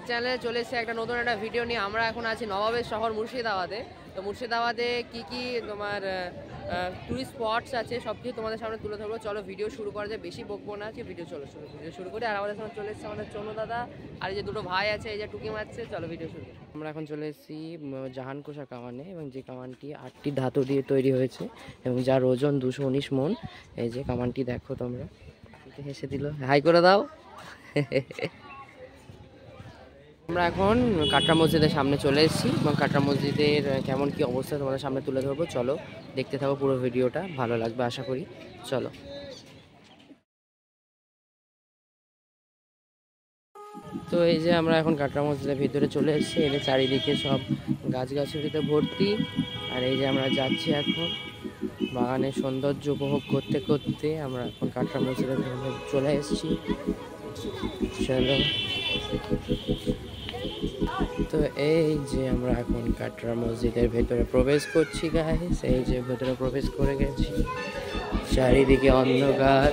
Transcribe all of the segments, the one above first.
চ্যানেলে চলে এসেছে একটা নতুন একটা ভিডিও নিয়ে। আমরা এখন আছি নবাবের শহর মুর্শিদাবাদে। তো মুর্শিদাবাদে কি তোমার টুরিস্ট স্পটস আছে সব কিছু তোমাদের সামনে তুলে ধরবো। চলো ভিডিও শুরু করা যায়, বেশি বকবো না, ভিডিও শুরু করি। আর আমাদের সামনে চলে এসেছে আমাদের চনু দাদা, আর এই যে দুটো ভাই আছে এই যে টুকি মারছে। চলো ভিডিও শুরু করি। আমরা এখন চলে এসেছি জাহানকোষা কামানে, এবং যে কামানটি 8টি ধাতু দিয়ে তৈরি হয়েছে এবং যার ওজন 219 মন। এই যে কামানটি দেখো তোমরা, হেসে দিল, হাই করে দাও। আমরা এখন কাটরা মসজিদের সামনে চলে এসেছি এবং কাটরা মসজিদের কেমন কি অবস্থা তোমাদের সামনে তুলে ধরবো। চলো দেখতে থাকো পুরো ভিডিওটা, ভালো লাগবে আশা করি। চলো। তো এই যে আমরা এখন কাটরা মসজিদের ভিতরে চলে এসেছি। এর চারিদিকে সব গাছগাছালিতে ভর্তি। আর এই যে আমরা যাচ্ছি এখন বাগানের সৌন্দর্য উপভোগ করতে করতে আমরা এখন কাটরা মসজিদের চলে এসেছি। চলো। তো এই যে আমরা এখন কাটরা মসজিদের ভেতরে প্রবেশ করছি গাইস। এই যে ভেতরে প্রবেশ করে গেছি, চারিদিকে অন্ধকার।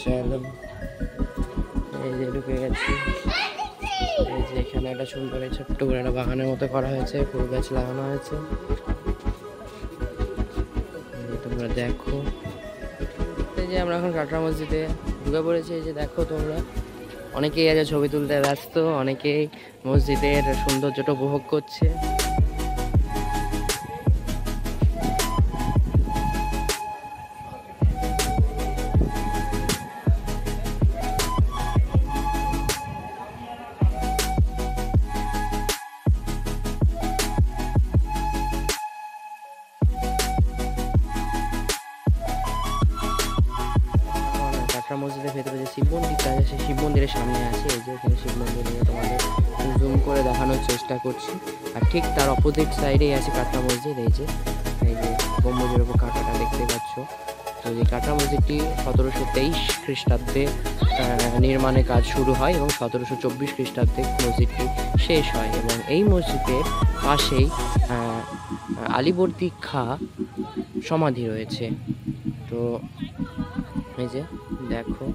চলো, এই যে ঢুকে গেছি। এই যে এখানে একটা সুন্দর ছোট্ট করে একটা বাগানের মতো করা হয়েছে, ফুল গাছ লাগানো হয়েছে, তোমরা দেখো। এই যে আমরা এখন কাটরা মসজিদে ঢুকে পড়েছি। এই যে দেখো তোমরা, অনেকেই আছে ছবি তুলতে ব্যস্ত, অনেকেই মসজিদের সৌন্দর্যটা উপভোগ করছে। মসজিদের ভেতরে যে শিব মন্দিরটা আছে সেই শিব মন্দিরের সামনে আছে। এই যে এখানে শিব মন্দির নিয়ে তোমাদের জুম করে দেখানোর চেষ্টা করছি। আর ঠিক তার অপোজিট সাইডেই আছে কাটরা মসজিদ। এই যে গম্বুজের উপর কাঁটাটা দেখতে পাচ্ছ। তো এই কাটরা মসজিদটি 1723 খ্রিস্টাব্দে নির্মাণের কাজ শুরু হয় এবং 1724 খ্রিস্টাব্দে মসজিদটি শেষ হয়। এবং এই মসজিদের পাশেই আলীবর্দী খাঁ সমাধি রয়েছে। তো এই যে দেখো,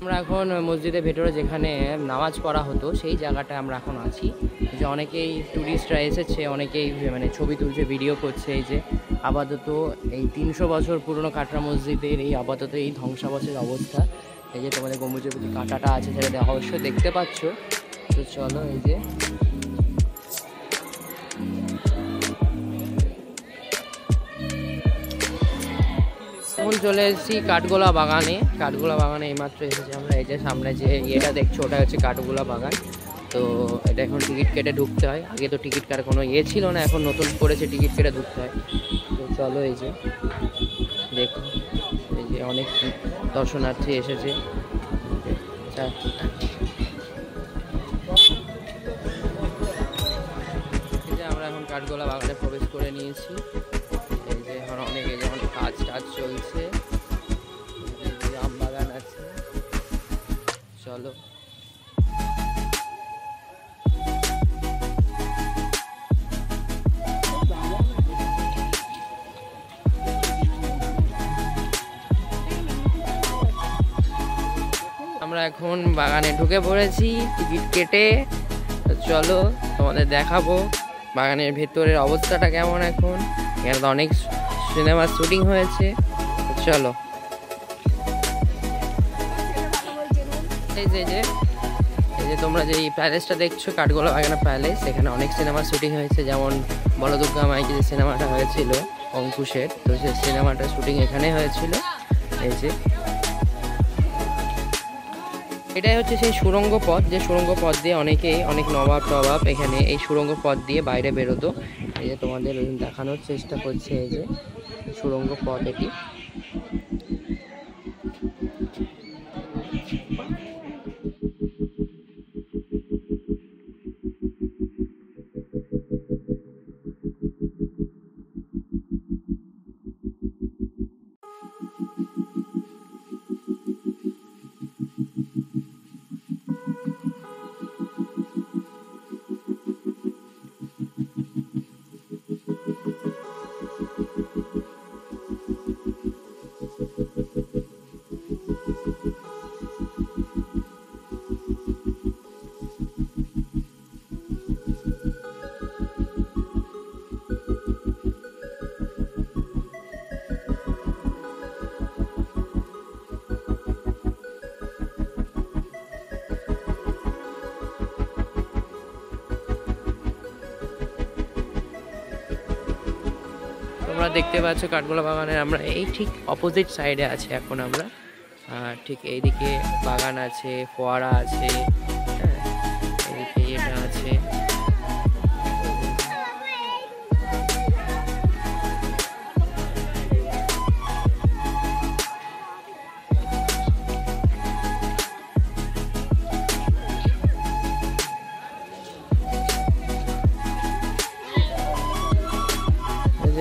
আমরা এখন মসজিদের ভেতরে যেখানে নামাজ পড়া হতো সেই জায়গাটায় আমরা এখন আছি। যে অনেকেই ট্যুরিস্টরা এসেছে, অনেকেই মানে ছবি তুলছে, ভিডিও করছে। এই যে আপাতত এই 300 বছর পুরনো কাটরা মসজিদের এই আপাতত এই ধ্বংসাবশেষ অবস্থা। এই যে তোমাদের গম্বুজের প্রতি কাঁটাটা আছে সেটা অবশ্যই দেখতে পাচ্ছ। তো চলো, এই যে এখন চলে এসেছি কাঠগোলা বাগানে। কাঠগোলা বাগানে এইমাত্র এসেছি আমরা। এই যে সামনে যে ইয়েটা দেখছো ওটা হচ্ছে কাঠগোলা বাগান। তো এটা এখন টিকিট কেটে ঢুকতে হয়। আগে তো টিকিট কাটার কোনো ইয়ে ছিল না, এখন নতুন করেছে টিকিট কেটে ঢুকতে হয়। তো চলো, এই যে দেখো, এই যে অনেক দর্শনার্থী এসেছে। এই যে আমরা এখন কাঠগোলা বাগানে প্রবেশ করে নিয়েছি। এই যে এখন অনেকে যেমন কাজ চলছে, আম বাগান আছে। চলো, আমরা এখন বাগানে ঢুকে পড়েছি টিকিট কেটে। চলো তোমাদের দেখাবো বাগানের ভেতরের অবস্থাটা কেমন। এখন এখানে তো অনেক সিনেমার শুটিং হয়েছে। চলো, এই যে তোমরা যে প্যালেসটা দেখছো কাঠগোলা বাগানের প্যালেস, এখানে অনেক সিনেমার শুটিং হয়েছে। যেমন বলদুর্গা মাইকে যে সিনেমাটা হয়েছিল অঙ্কুশের, তো সেই সিনেমাটার শুটিং এখানে হয়েছিল। এই যে এটাই হচ্ছে সেই সুড়ঙ্গ পথ, যে সুড়ঙ্গ পথ দিয়ে অনেক নবাব টবাব এখানে এই সুড়ঙ্গ পথ দিয়ে বাইরে বেরোতো। এই যে তোমাদের দেখানোর চেষ্টা করছে, এই যে সুড়ঙ্গ পথ এটি। তোমরা দেখতে পাচ্ছ কাঠগোলা বাগানের আমরা এই ঠিক অপোজিট সাইডে আছি এখন আমরা। আর ঠিক এইদিকে বাগান আছে, ফোয়ারা আছে, হ্যাঁ এইদিকে এটা আছে।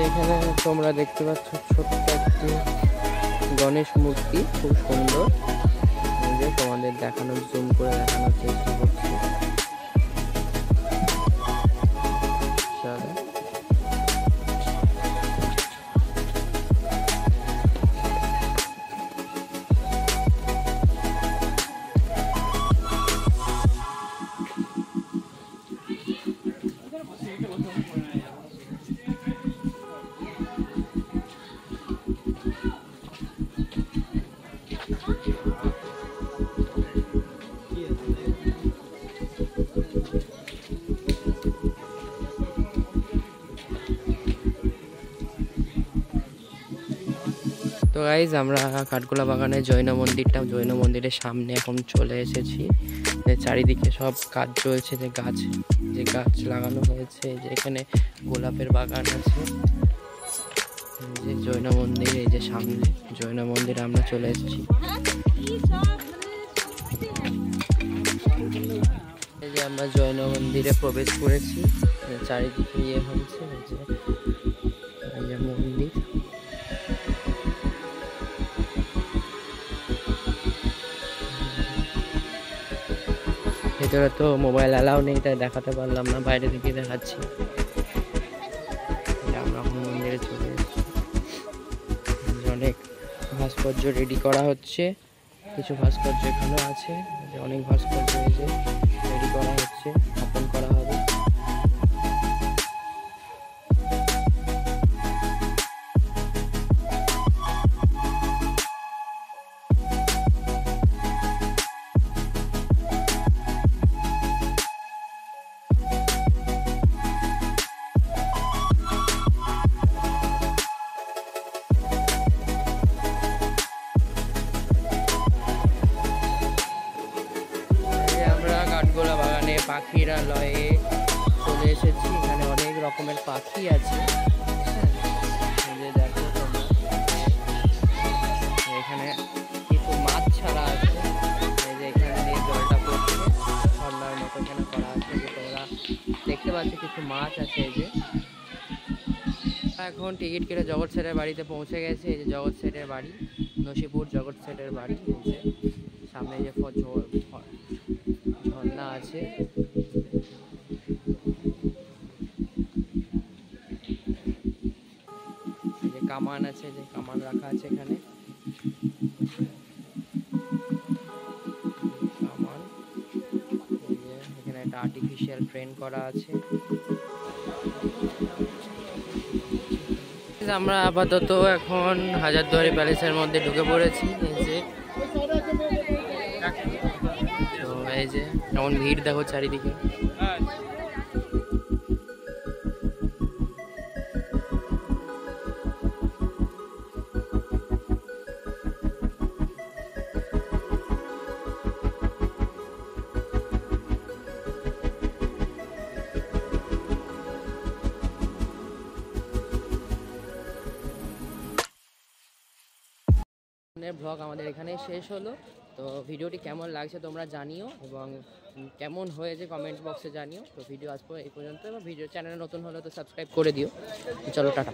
এখানে তোমরা দেখতে পাচ্ছ ছোট্ট একটি গণেশ মূর্তি, খুব সুন্দর। যে তোমাদের দেখানোর, জুম করে দেখানোর চেষ্টা করছি। তো গাইজ আমরা কাঠগোলা বাগানের জৈন মন্দিরের সামনে এখন চলে এসেছি। চারিদিকে সব কাজ চলছে, যে গাছ লাগানো হয়েছে, যে এখানে গোলাপের বাগান আছে, যে জৈন মন্দির, এই যে সামনে জৈন মন্দিরে আমরা চলে এসেছি। এই যে আমরা জৈন মন্দিরে প্রবেশ করেছি, চারিদিকে ইয়ে হয়েছে, এই যে মন্দির। ভেতরে তো মোবাইল অ্যালাউ নেই, তাই দেখাতে পারলাম না, বাইরে থেকে দেখাচ্ছি। আমরা এখন মন্দিরে চলে এসেছি। অনেক ভাস্কর্য রেডি করা হচ্ছে, কিছু ভাস্কর্য এখানেও আছে, অনেক ভাস্কর্য এই যে রেডি করা হচ্ছে, স্থাপন করা হবে। কাঠগোলা বাগানে পাখিরালয়ে চলে এসেছি। এখানে অনেক রকমের পাখি আছে, হ্যাঁ দেখো তোমরা। এখানে কিছু মাছ ছাড়া আছে, এই যে এখানে দিয়ে জলটা পড়ছে, ঝর্ণার মতো এখানে করা আছে, যে তোমরা দেখতে পাচ্ছ কিছু মাছ আছে। এই যে এখন টিকিট কেটে জগৎ সেটের বাড়িতে পৌঁছে গেছে। এই যে জগৎ সেটের বাড়ি, নসিপুর জগৎ সেটের বাড়ি। এই যে সামনে যে ঝর্ণা আছে, যে কামান আছে, যে কামান রাখা আছে এখানে, কামান। এখানে একটা আর্টিফিশিয়াল ট্রেন করা আছে। আমরা আপাতত এখন হাজারদুয়ারি প্যালেসের মধ্যে ঢুকে পড়েছি। তো এই যে কেমন ভিড় দেখো চারিদিকে। ব্লগ আমাদের এখানেই শেষ হলো। তো ভিডিওটি কেমন লাগছে তোমরা জানিও, এবং কেমন হয়েছে কমেন্ট বক্সে জানিও। তো ভিডিও আজ এই পর্যন্ত, এবং ভিডিও চ্যানেলে নতুন হলে তো সাবস্ক্রাইব করে দিও। চলো টাটা।